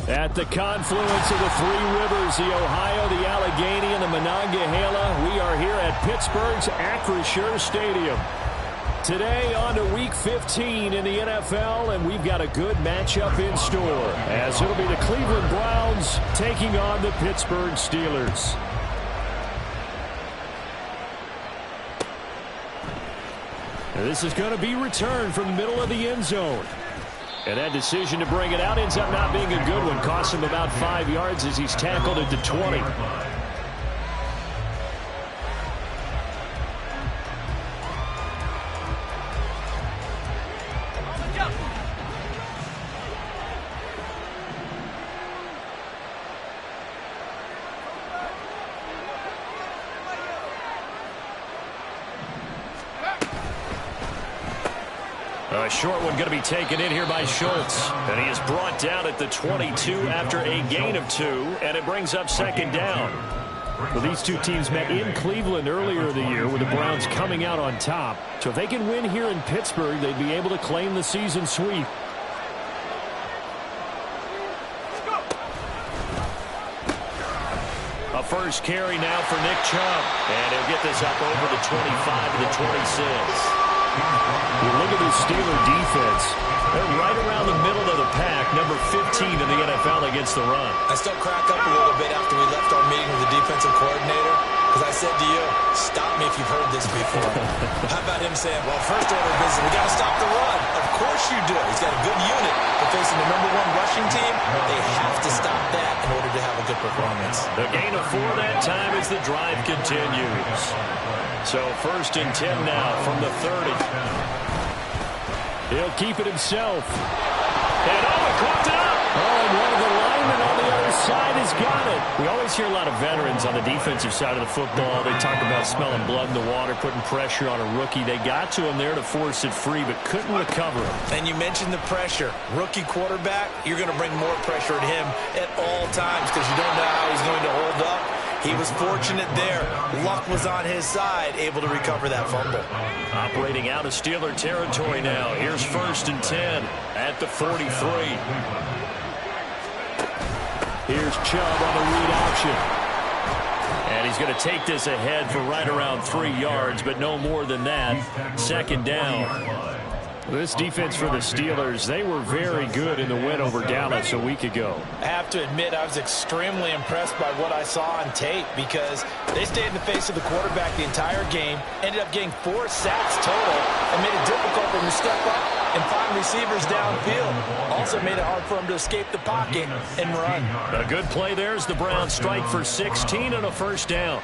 At the confluence of the three rivers, the Ohio, the Allegheny, and the Monongahela, we are here at Pittsburgh's Acrisure Stadium. Today on to Week 15 in the NFL, and we've got a good matchup in store, as it'll be the Cleveland Browns taking on the Pittsburgh Steelers. And this is going to be returned from the middle of the end zone. And that decision to bring it out ends up not being a good one. Costs him about 5 yards as he's tackled at the 20. A short one going to be taken in here by Schultz. And he is brought down at the 22 after a gain of 2. And it brings up second down. Well, these two teams met in Cleveland earlier in the year with the Browns coming out on top. So if they can win here in Pittsburgh, they'd be able to claim the season sweep. A first carry now for Nick Chubb. And he'll get this up over the 25 to the 26. You look at this Steeler defense. They're right around the middle of the pack, number 15 in the NFL against the run. I still crack up a little bit after we left our meeting with the defensive coordinator, because I said to you, stop me if you've heard this before. How about him saying, well, first order of business, we got to stop the run. Of course you do. He's got a good unit. They're facing the number 1 rushing team. They have to stop that in order to have a good performance. The gain of 4 that time as the drive continues. So first and 10 now from the 30. He'll keep it himself. And caught it up. And one of the linemen on the other side has got it. We always hear a lot of veterans on the defensive side of the football. They talk about smelling blood in the water, putting pressure on a rookie. They got to him there to force it free, but couldn't recover him. And you mentioned the pressure. Rookie quarterback, you're going to bring more pressure at him at all times because you don't know how he's going to hold up. He was fortunate there. Luck was on his side, able to recover that fumble. Operating out of Steeler territory now. Here's first and 10 at the 43. Here's Chubb on the read option. And he's going to take this ahead for right around 3 yards, but no more than that. Second down. This defense for the Steelers, they were very good in the win over Dallas a week ago. I have to admit, I was extremely impressed by what I saw on tape because they stayed in the face of the quarterback the entire game, ended up getting 4 sacks total, and made it difficult for him to step up and find receivers downfield. Also made it hard for him to escape the pocket and run. A good play there as the Browns strike for 16 and a first down.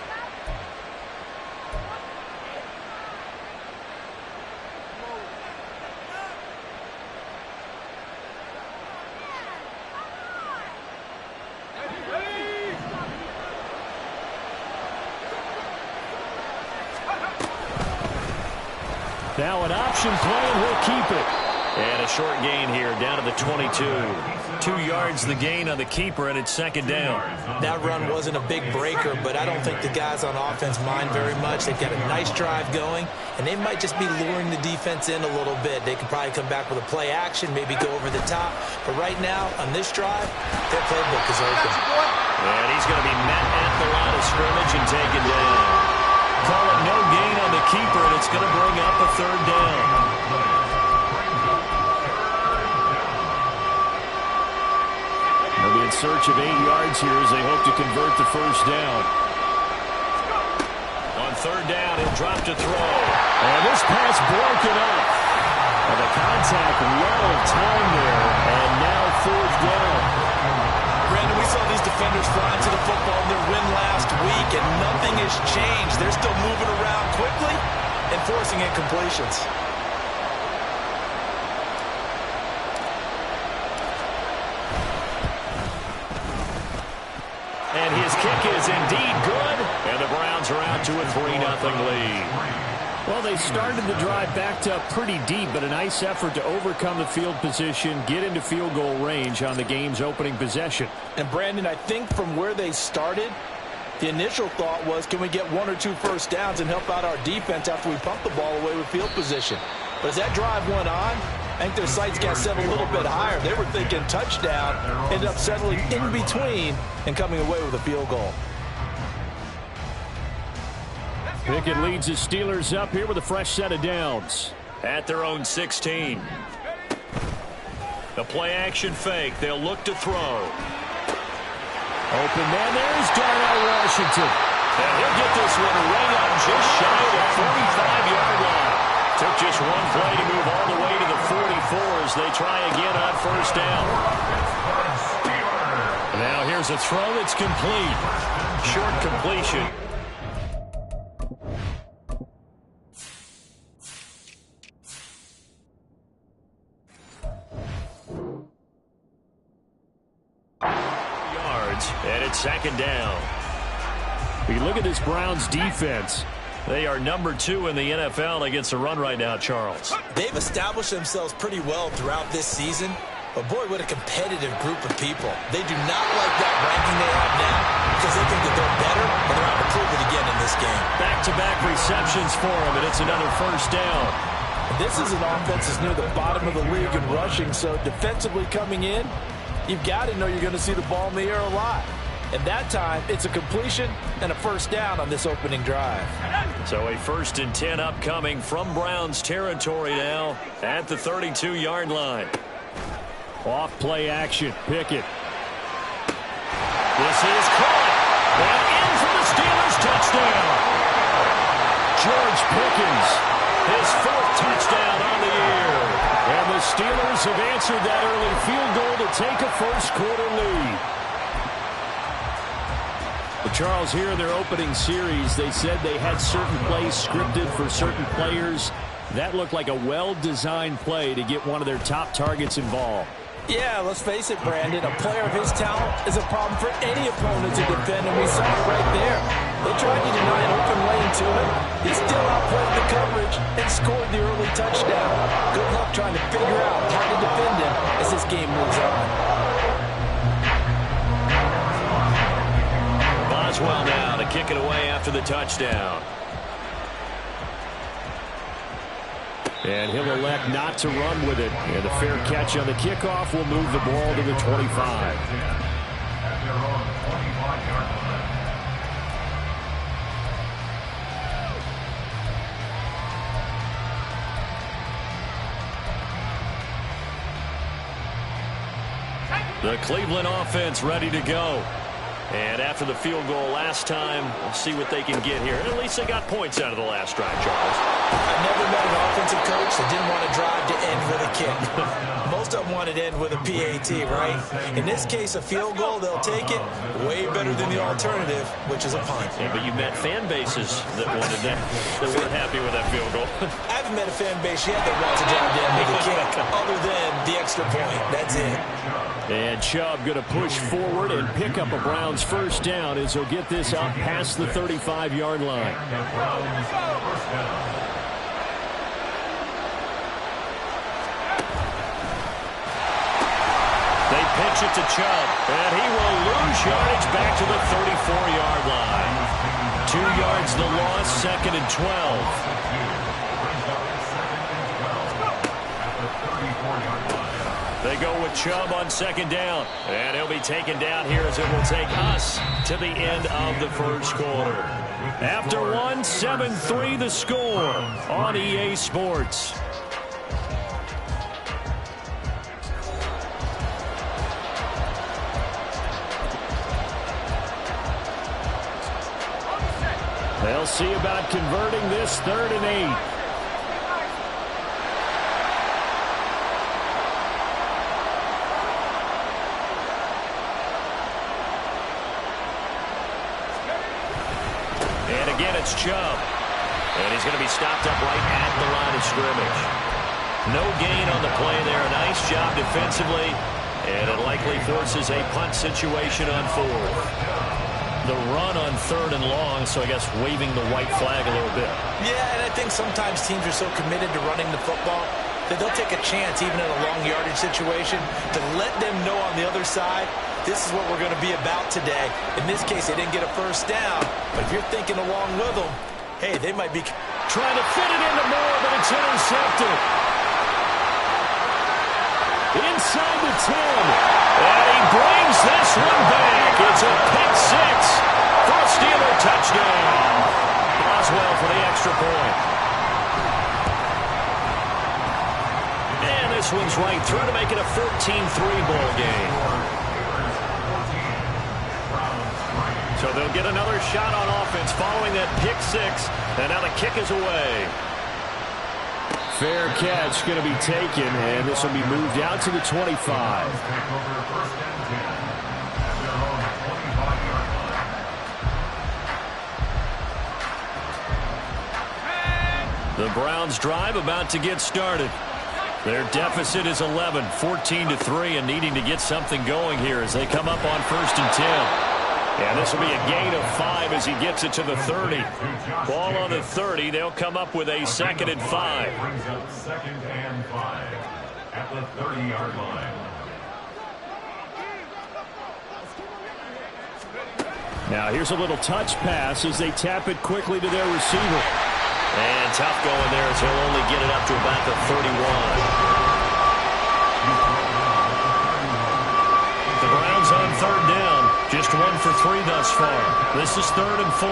Now an option play, and he'll keep it. And a short gain here, down to the 22. 2 yards the gain on the keeper, and it's second down. That run wasn't a big breaker, but I don't think the guys on offense mind very much. They've got a nice drive going, and they might just be luring the defense in a little bit. They could probably come back with a play action, maybe go over the top. But right now, on this drive, their playbook is open. And he's going to be met at the line of scrimmage and taken down. Call it no gain on the keeper, and it's going to bring up a third down. They'll be in search of 8 yards here as they hope to convert the first down. On third down, he'll drop to throw. And this pass broken up. And the contact well of time there, and now fourth down. Brandon, we saw these defenders flying to the football in their win last week, and nothing has changed. They're still moving around quickly and forcing incompletions. And his kick is indeed good, and the Browns are out to a 3-0 lead. Well, they started the drive backed up pretty deep, but a nice effort to overcome the field position, get into field goal range on the game's opening possession. And, Brandon, I think from where they started, the initial thought was, can we get 1 or 2 first downs and help out our defense after we pump the ball away with field position? But as that drive went on, I think their sights got set a little bit higher. They were thinking touchdown, ended up settling in between and coming away with a field goal. Pickett leads the Steelers up here with a fresh set of downs. At their own 16. The play action fake. They'll look to throw. Open man. There's Darnell Washington. And he'll get this one right up just shy of the 45-yard line. Took just one play to move all the way to the 44 as they try again on first down. Now here's a throw that's complete. Short completion. And it's second down. You look at this Browns defense. They are number 2 in the NFL against the run right now, Charles. They've established themselves pretty well throughout this season. But, boy, what a competitive group of people. They do not like that ranking they have now because they think that they're better, and they're out to prove it again in this game. Back-to-back receptions for them, and it's another first down. This is an offense that's near the bottom of the league in rushing, so defensively coming in, you've got to know you're going to see the ball in the air a lot. And that time, it's a completion and a first down on this opening drive. So a 1st and 10 upcoming from Browns territory now at the 32-yard line. Off play action. Pickett. This is caught. And in for the Steelers touchdown. George Pickens. His 4th touchdown on the year. And the Steelers have answered that early field goal to take a first-quarter lead. But Charles, here in their opening series, they said they had certain plays scripted for certain players. That looked like a well-designed play to get one of their top targets involved. Yeah, let's face it, Brandon. A player of his talent is a problem for any opponent to defend, and we saw it right there. They tried to deny an open lane to him. He still outplayed the coverage and scored the early touchdown. Good luck trying to figure out how to defend him as this game moves on. Boswell now to kick it away after the touchdown. And he'll elect not to run with it. And a fair catch on the kickoff will move the ball to the 25. The Cleveland offense ready to go. And after the field goal last time, we'll see what they can get here. And at least they got points out of the last drive, Charles. I never met an offensive coach that didn't want to drive to end with a kick. Most of them wanted to end with a PAT, right? In this case, a field goal, they'll take it. Way better than the alternative, which is a punt. Yeah, but you met fan bases that wanted that, that weren't happy with that field goal. I haven't met a fan base yet that wants to drive to end with a kick, other than the extra point. That's it. And Chubb going to push forward and pick up a Browns first down as he'll get this up past the 35-yard line. They pitch it to Chubb, and he will lose yardage back to the 34-yard line. 2 yards the loss, 2nd and 12. They go with Chubb on 2nd down. And he'll be taken down here as it will take us to the end of the first quarter. After one, 7-3 the score on EA Sports. They'll see about converting this 3rd and 8. It's Chubb. And he's going to be stopped up right at the line of scrimmage. No gain on the play there. Nice job defensively. And it likely forces a punt situation on 4th. The run on 3rd and long, so I guess waving the white flag a little bit. Yeah, and I think sometimes teams are so committed to running the football that they'll take a chance, even in a long yardage situation, to let them know on the other side, this is what we're going to be about today. In this case, they didn't get a first down, but if you're thinking along with them, hey, they might be trying to fit it into Moore, but it's intercepted. And he brings this one back. It's a pick six for a Steeler touchdown. Boswell for the extra point. And this one's right through to make it a 14-3 ball game. So they'll get another shot on offense following that pick six. And now the kick is away. Fair catch going to be taken, and this will be moved out to the 25. The Browns drive about to get started. Their deficit is 11, 14-3, and needing to get something going here as they come up on 1st and 10. And this will be a gain of 5 as he gets it to the 30. Ball on the 30. They'll come up with a 2nd and 5. Brings up 2nd and 5 at the 30-yard line. Now here's a little touch pass as they tap it quickly to their receiver. And tough going there as he'll only get it up to about the 31. The Browns on 3rd down. Just 1 for 3 thus far. This is 3rd and 4.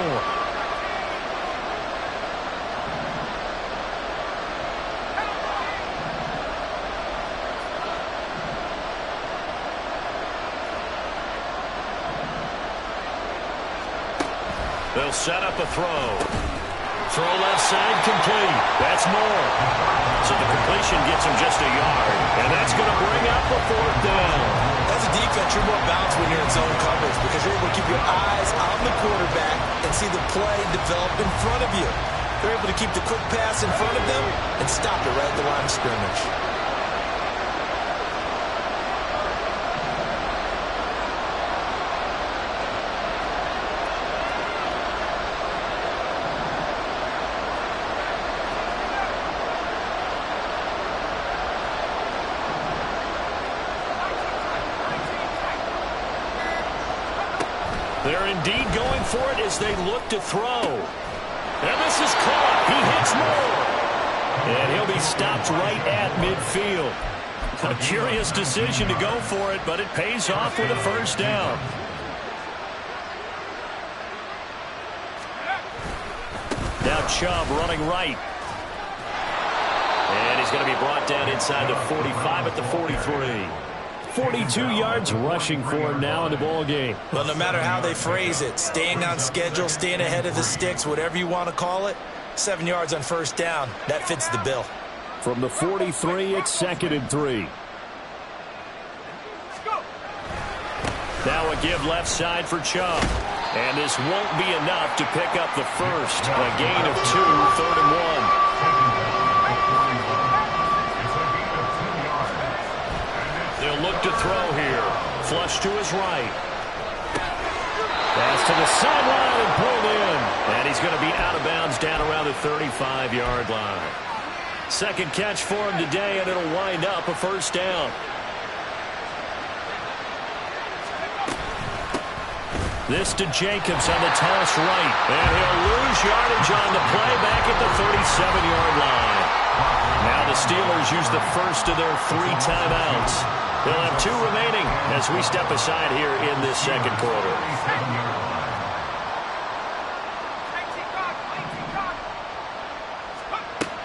They'll set up a throw. Throw left side complete. That's Moore. So the completion gets him just a yard. And that's going to bring up the 4th down. As a defense, you're more balanced when you're in zone coverage because you're able to keep your eyes on the quarterback and see the play develop in front of you. They're able to keep the quick pass in front of them and stop it right at the line of scrimmage. They're indeed going for it as they look to throw. And this is caught. He hits Moore. And he'll be stopped right at midfield. A curious decision to go for it, but it pays off with a 1st down. Now Chubb running right. And he's going to be brought down inside the 45 at the 43. 42 yards rushing for him now in the ball game. Well, no matter how they phrase it, staying on schedule, staying ahead of the sticks, whatever you want to call it, 7 yards on 1st down, that fits the bill. From the 43, it's 2nd and 3. Now a give left side for Chubb. And this won't be enough to pick up the 1st. A gain of 2, 3rd and 1. They'll look to throw here. Flush to his right. Pass to the sideline and pulled in. And he's going to be out of bounds down around the 35-yard line. 2nd catch for him today, and it'll wind up a 1st down. This to Jacobs on the toss right. And he'll lose yardage on the play back at the 37-yard line. Now the Steelers use the 1st of their 3 timeouts. They'll have 2 remaining as we step aside here in this 2nd quarter.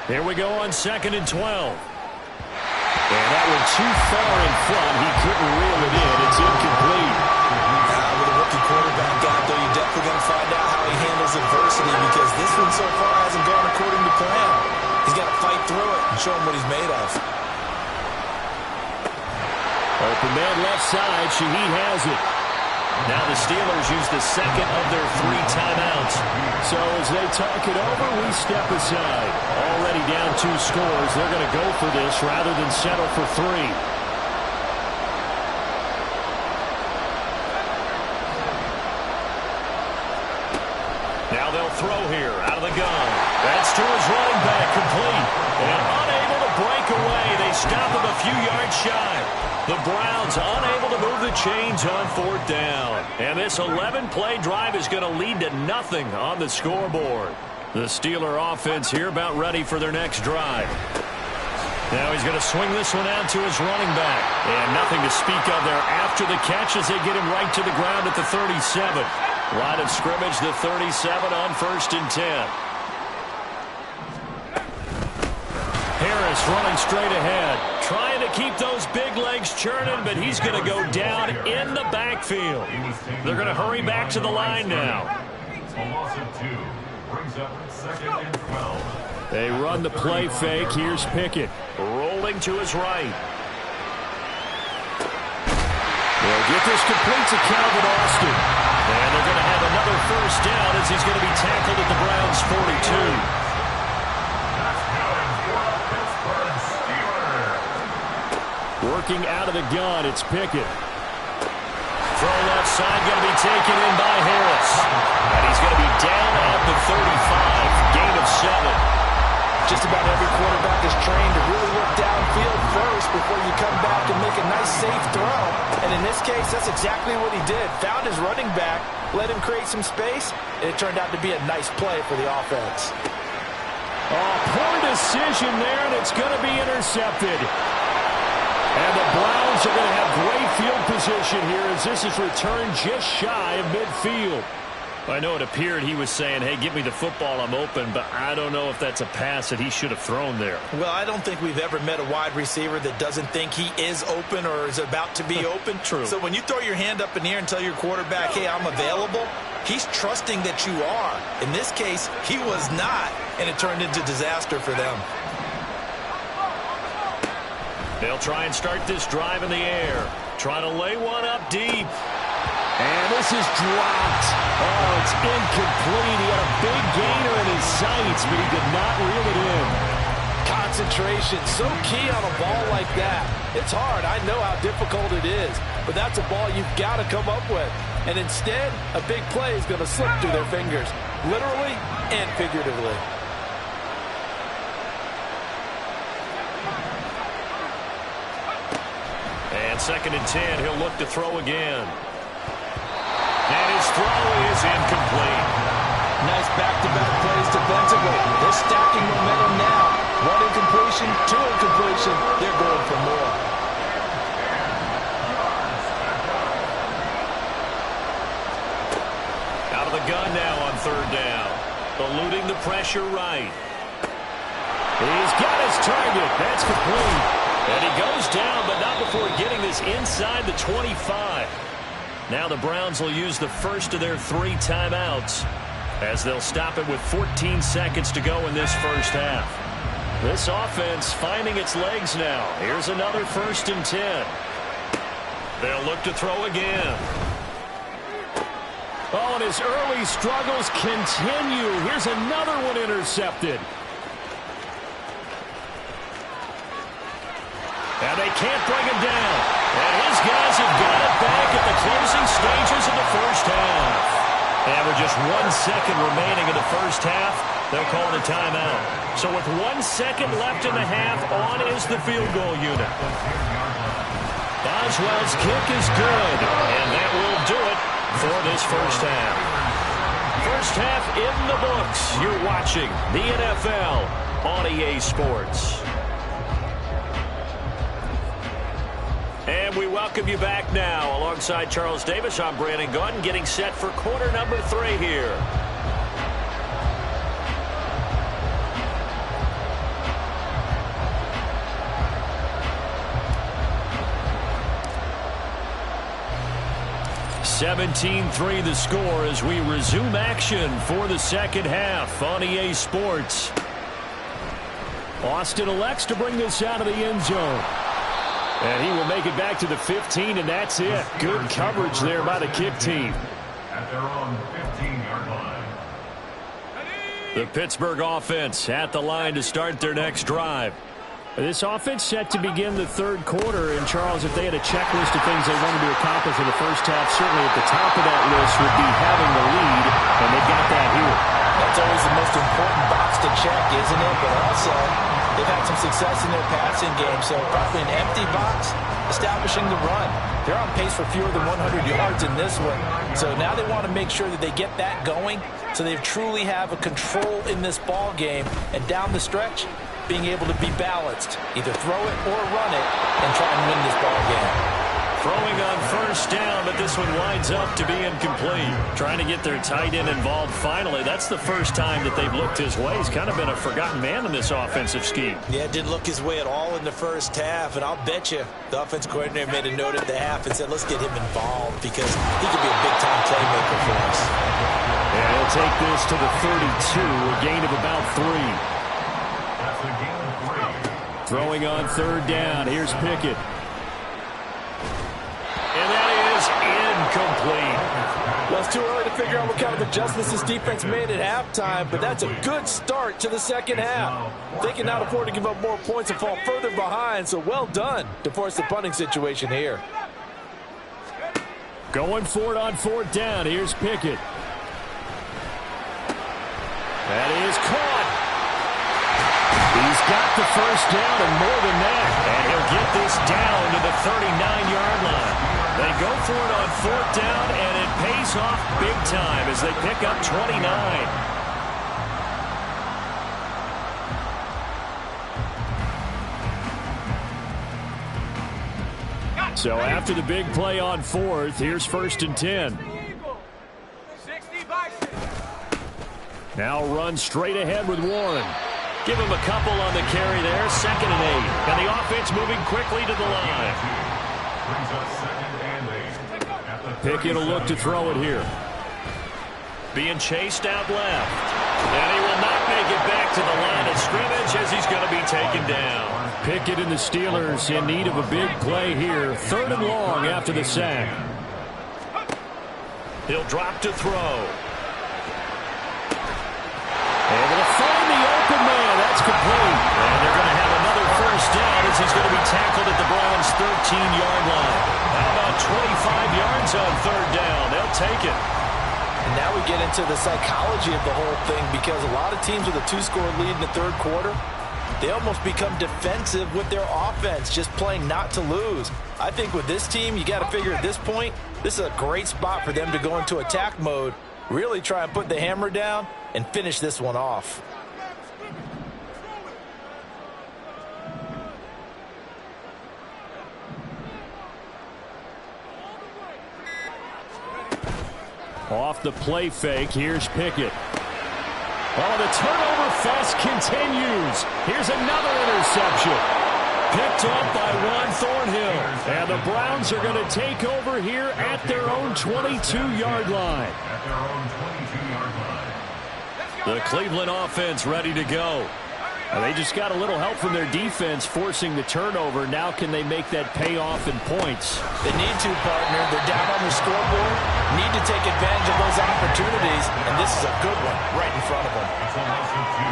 Here we go on 2nd and 12. And that one too far in front. He couldn't reel it in. It's incomplete. With a rookie quarterback out there, you're definitely going to find out how he handles adversity because this one so far hasn't gone according to plan. He's got to fight through it and show him what he's made of. Open man left side. Shaheed has it. Now the Steelers use the 2nd of their 3 timeouts. So as they talk it over, we step aside. Already down 2 scores. They're going to go for this rather than settle for 3. Now they'll throw here out of the gun. That's to his running back, complete. And unable to break away. They stop him a few yards shy. The Browns unable to move the chains on 4th down. And this 11-play drive is going to lead to nothing on the scoreboard. The Steeler offense here about ready for their next drive. Now he's going to swing this one out to his running back. And nothing to speak of there after the catch as they get him right to the ground at the 37. Line of scrimmage, the 37 on 1st and 10. Harris running straight ahead, trying to keep those big legs churning, but he's going to go down in the backfield. They're going to hurry back to the line now. A loss of 2 brings up 2nd and 12. They run the play fake. Here's Pickett. Rolling to his right. They'll get this complete to Calvin Austin. And they're going to have another 1st down as he's going to be tackled at the Browns' 42. Working out of the gun, it's Pickett. Throw left side, going to be taken in by Harris. And he's going to be down at the 35. Gain of 7. Just about every quarterback is trained to really look downfield first before you come back and make a nice, safe throw. And in this case, that's exactly what he did. Found his running back, let him create some space, and it turned out to be a nice play for the offense. Oh, poor decision there, and it's going to be intercepted. And the Browns are going to have great field position here as this is returned just shy of midfield. I know it appeared he was saying, hey, give me the football, I'm open, but I don't know if that's a pass that he should have thrown there. Well, I don't think we've ever met a wide receiver that doesn't think he is open or is about to be open. True. So when you throw your hand up in the air and tell your quarterback, hey, I'm available, he's trusting that you are. In this case, he was not, and it turned into disaster for them. They'll try and start this drive in the air. Try to lay one up deep. And this is dropped. Oh, it's incomplete. He had a big gainer in his sights, but he did not reel it in. Concentration, so key on a ball like that. It's hard. I know how difficult it is, but that's a ball you've got to come up with. And instead, a big play is going to slip through their fingers, literally and figuratively. And 2nd and 10, he'll look to throw again. And his throw is incomplete. Nice back-to-back plays defensively. They're stacking momentum now. One incompletion, 2 incompletion. They're going for more. Out of the gun now on 3rd down. Eluding the pressure right. He's got his target. That's complete. And he goes down, but not before getting this inside the 25. Now the Browns will use the first of their 3 timeouts as they'll stop it with 14 seconds to go in this 1st half. This offense finding its legs now. Here's another 1st and 10. They'll look to throw again. Oh, and his early struggles continue. Here's another one intercepted. And they can't bring him down. And his guys have got it back at the closing stages of the 1st half. And with just 1 second remaining in the 1st half, they'll call it a timeout. So with 1 second left in the half, on is the field goal unit. Boswell's kick is good. And that will do it for this 1st half. 1st half in the books. You're watching the NFL on EA Sports. And we welcome you back now. Alongside Charles Davis, I'm Brandon Gaudin, getting set for quarter number 3 here. (17-3) the score as we resume action for the 2nd half on EA Sports. Austin elects to bring this out of the end zone. And he will make it back to the 15, and that's it. Good coverage there by the kick team. At their own 15-yard line. The Pittsburgh offense at the line to start their next drive. This offense set to begin the 3rd quarter. And, Charles, if they had a checklist of things they wanted to accomplish in the 1st half, certainly at the top of that list would be having the lead, and they got that here. That's always the most important box to check, isn't it? But also, they've had some success in their passing game, so probably an empty box, establishing the run. They're on pace for fewer than 100 yards in this one. So now they want to make sure that they get that going so they truly have a control in this ball game. And down the stretch, being able to be balanced. Either throw it or run it and try and win this ball game. Throwing on first down, but this one winds up to be incomplete. Trying to get their tight end involved finally. That's the first time that they've looked his way. He's kind of been a forgotten man in this offensive scheme. Yeah, didn't look his way at all in the first half, and I'll bet you the offensive coordinator made a note at the half and said, let's get him involved because he could be a big-time playmaker for us. And he'll take this to the 32, a gain of about 3. That's a gain of 3. Throwing on third down. Here's Pickett. And that is incomplete. Well, it's too early to figure out what kind of adjustments this defense made at halftime, but that's a good start to the second half. They can not afford to give up more points and fall further behind, so well done to force the punting situation here. Going for it on fourth down. Here's Pickett. That is caught. He's got the first down and more than that. And he'll get this down to the 39-yard line. They go for it on fourth down, and it pays off big time as they pick up 29. So after the big play on fourth, here's first and 10. Now run straight ahead with Warren. Give him a couple on the carry there, 2nd and 8. And the offense moving quickly to the line. Brings up 2nd and 8. Pickett will look to throw it here. Being chased out left. And he will not make it back to the line of scrimmage as he's going to be taken down. Pickett and the Steelers in need of a big play here. 3rd and long after the sack. He'll drop to throw. Able to find the open man. That's complete. And they're going to have another first down as he's going to be tackled at the Browns' 13-yard line. How about 25 yards on 3rd down? They'll take it. And now we get into the psychology of the whole thing because a lot of teams with a 2-score lead in the third quarter, they almost become defensive with their offense, just playing not to lose. I think with this team, you got to figure at this point, this is a great spot for them to go into attack mode, really try and put the hammer down and finish this one off. Off the play fake, here's Pickett. Oh, the turnover fest continues. Here's another interception. Picked up by Juan Thornhill. And the Browns are going to take over here at their own 22-yard line. At their own 22-yard line. The Cleveland offense ready to go. And they just got a little help from their defense forcing the turnover. Now can they make that pay off in points? They need to, partner. They're down on the scoreboard. Need to take advantage of those opportunities. And this is a good one right in front of them. That's a loss of 2.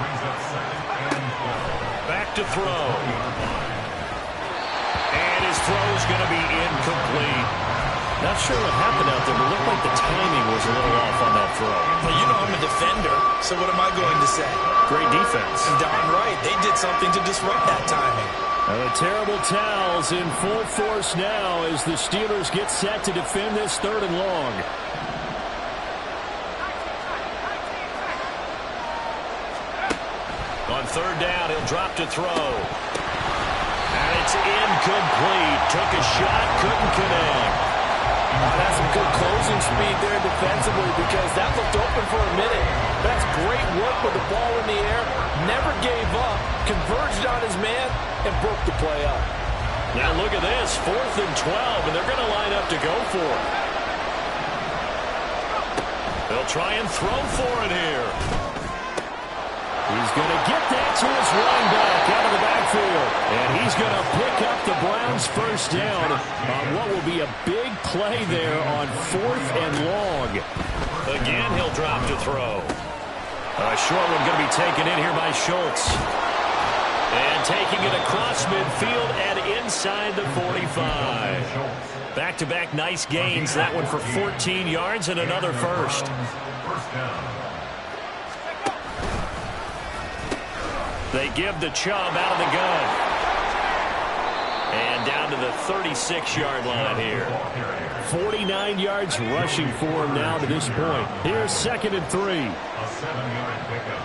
Brings up 2nd and 4. Back to throw. And his throw is going to be incomplete. Not sure what happened out there, but it looked like the timing was a little off on that throw. Well, you know I'm a defender, so what am I going to say? Great defense. And darn right, they did something to disrupt that timing. The terrible towels in full force now as the Steelers get set to defend this 3rd and long. On 3rd down, he'll drop to throw. And it's incomplete. Took a shot, couldn't connect. That's some good closing speed there defensively because that looked open for a minute. That's great work with the ball in the air. Never gave up, converged on his man, and broke the play up. Now look at this, 4th and 12, and they're going to line up to go for it. They'll try and throw for it here. He's going to get that to his running back out of the backfield. And he's going to pick up the Browns' first down on what will be a big play there on 4th and long. Again, he'll drop to throw. A short one going to be taken in here by Schultz. And taking it across midfield and inside the 45. Back-to-back nice gains. That one for 14 yards and another first. First down. They give the Chubb out of the gun. And down to the 36-yard line here. 49 yards rushing for him now to this point. Here's 2nd and 3. A 7-yard pickup.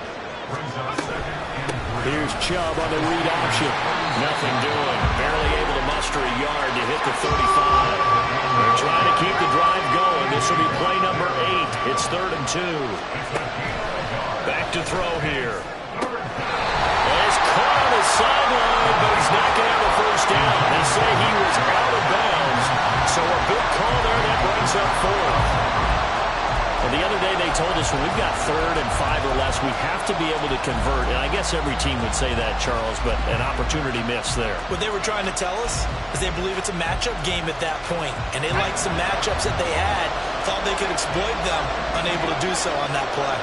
brings up 2nd and 3. Here's Chubb on the read option. Nothing doing. Barely able to muster a yard to hit the 35. They're trying to keep the drive going. This will be play number 8. It's 3rd and 2. Back to throw here. He's caught on the sideline, but he's not going to have a first down. They say he was out of bounds. So a big call there that brings up 4th. Well, the other day they told us when we've got 3rd and 5 or less, we have to be able to convert. And I guess every team would say that, Charles, but an opportunity missed there. What they were trying to tell us is they believe it's a matchup game at that point, and they liked some matchups that they had, thought they could exploit them, unable to do so on that play.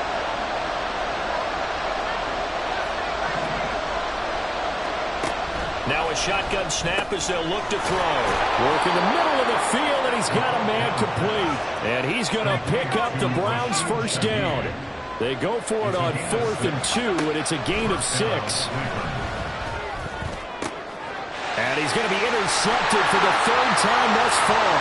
Now a shotgun snap as they'll look to throw. Work in the middle of the field, and he's got a man complete. And he's going to pick up the Browns' first down. They go for it on 4th and 2, and it's a gain of 6. And he's going to be intercepted for the 3rd time thus far.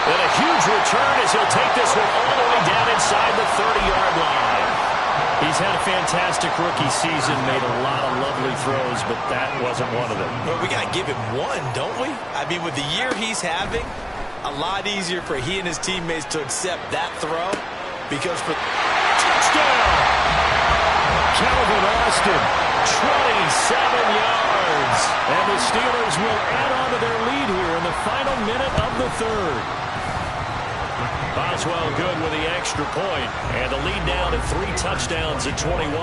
And a huge return as he'll take this one all the way down inside the 30-yard line. He's had a fantastic rookie season, made a lot of lovely throws, but that wasn't one of them. But we got to give him one, don't we? I mean, with the year he's having, a lot easier for he and his teammates to accept that throw because for touchdown! Calvin Austin, 27 yards. and the Steelers will add on to their lead here in the final minute of the 3rd. Boswell good with the extra point, and the lead down at 3 touchdowns at 21.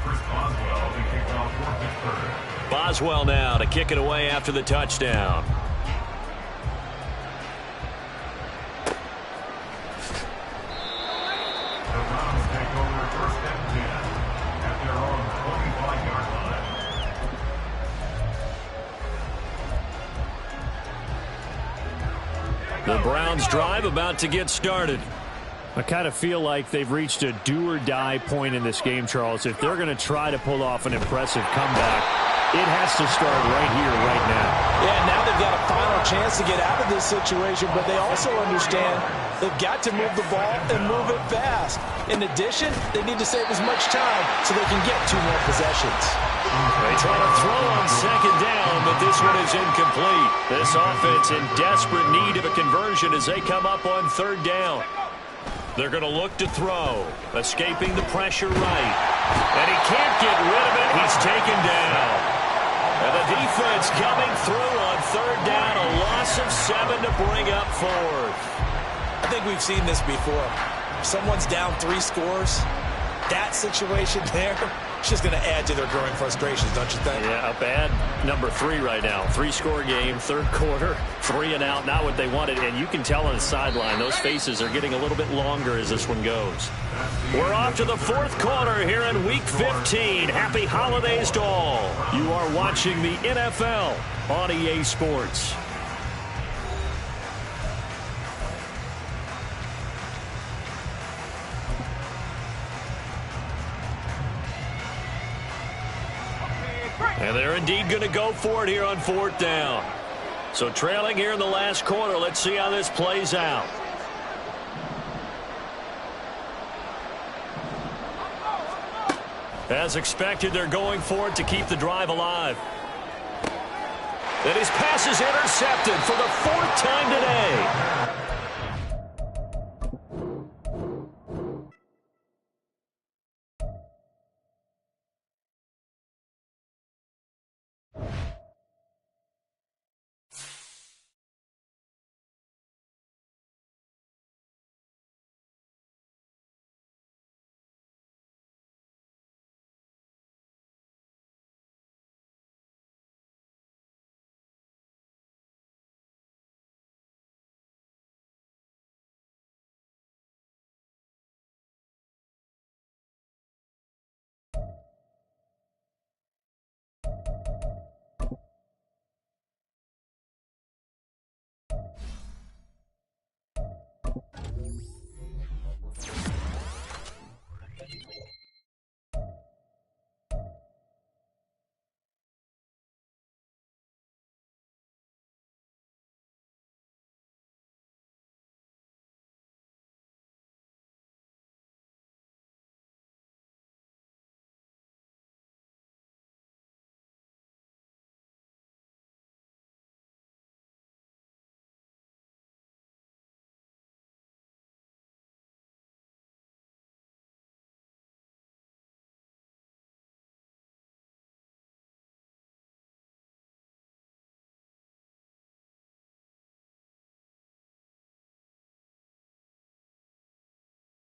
Chris Boswell, the kickoff for Pittsburgh. Boswell now to kick it away after the touchdown. The Browns drive about to get started. I kind of feel like they've reached a do-or-die point in this game, Charles. If they're going to try to pull off an impressive comeback, it has to start right here, right now. Yeah, now they've got a final chance to get out of this situation, but they also understand they've got to move the ball and move it fast. In addition, they need to save as much time so they can get 2 more possessions. They try to throw on 2nd down, but this one is incomplete. This offense in desperate need of a conversion as they come up on 3rd down. They're going to look to throw, escaping the pressure right. And he can't get rid of it. He's taken down. And the defense coming through on 3rd down, a loss of 7 to bring up 4th. I think we've seen this before. If someone's down 3 scores, that situation there, it's just going to add to their growing frustrations, don't you think? Yeah, a bad number 3 right now. 3-score game, 3rd quarter, 3 and out, not what they wanted. And you can tell on the sideline, those faces are getting a little bit longer as this one goes. We're off to the 4th quarter here in Week 15. Happy holidays to all. You are watching the NFL on EA Sports. And they're indeed going to go for it here on 4th down. So trailing here in the last quarter. Let's see how this plays out. As expected, they're going for it to keep the drive alive. And his pass is intercepted for the 4th time today.